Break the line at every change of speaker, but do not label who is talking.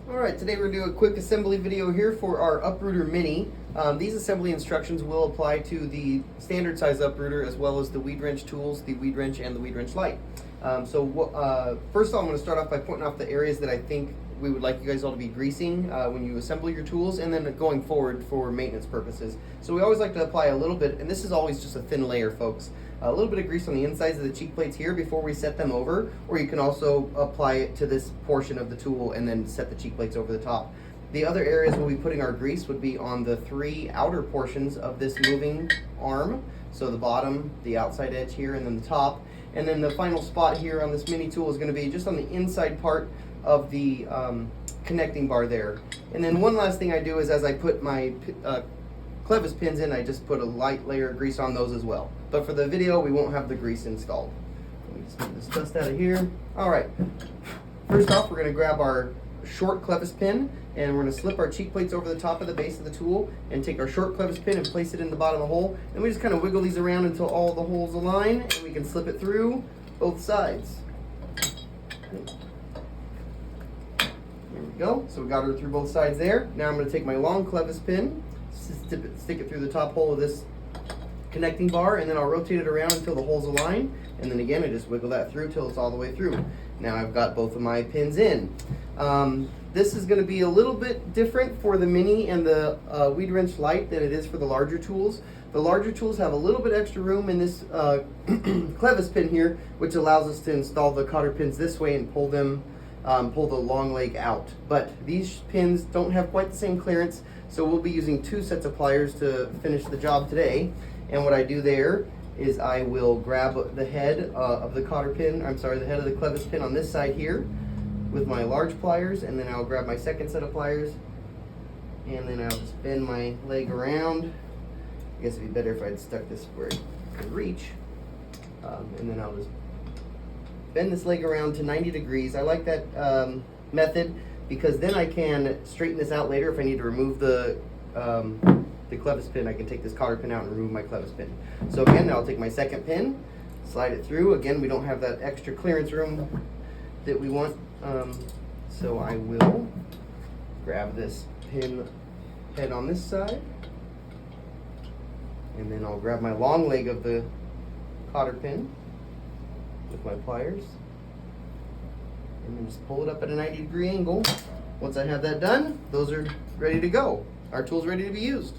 Alright, today we're going to do a quick assembly video here for our Uprooter Mini. These assembly instructions will apply to the standard size uprooter as well as the weed wrench tools, the weed wrench, and the weed wrench light. First of all, I'm going to start off by pointing out the areas that I think we would like you guys all to be greasing when you assemble your tools, and then going forward for maintenance purposes. So we always like to apply a little bit, and this is always just a thin layer, folks. A little bit of grease on the insides of the cheek plates here before we set them over, or you can also apply it to this portion of the tool and then set the cheek plates over the top. The other areas we'll be putting our grease would be on the three outer portions of this moving arm. So the bottom, the outside edge here, and then the top. And then the final spot here on this mini tool is going to be just on the inside part of the connecting bar there. And then one last thing I do is as I put my clevis pins in, I just put a light layer of grease on those as well. But for the video, we won't have the grease installed. Let me just get this dust out of here. All right. First off, we're going to grab our short clevis pin, and we're going to slip our cheek plates over the top of the base of the tool and take our short clevis pin and place it in the bottom of the hole. And we just kind of wiggle these around until all the holes align, and we can slip it through both sides. There we go. So we got her through both sides there. Now I'm going to take my long clevis pin, stick it through the top hole of this connecting bar, and then I'll rotate it around until the holes align, and then again I just wiggle that through till it's all the way through. Now I've got both of my pins in. This is going to be a little bit different for the mini and the weed wrench light than it is for the larger tools. The larger tools have a little bit extra room in this clevis pin here, which allows us to install the cotter pins this way and pull them, pull the long leg out. But these pins don't have quite the same clearance, so we'll be using two sets of pliers to finish the job today. And what I do there is I will grab the head of the cotter pin, the head of the clevis pin on this side here with my large pliers, and then I'll grab my second set of pliers, and then I'll just bend my leg around. I guess it'd be better if I'd stuck this where it could reach. And then I'll just bend this leg around to 90 degrees. I like that method because then I can straighten this out later if I need to remove the clevis pin. I can take this cotter pin out and remove my clevis pin. So again, I'll take my second pin, slide it through. Again, we don't have that extra clearance room that we want. So I will grab this pin head on this side, and then I'll grab my long leg of the cotter pin with my pliers, and then just pull it up at a 90-degree angle. Once I have that done, those are ready to go. Our tool's ready to be used.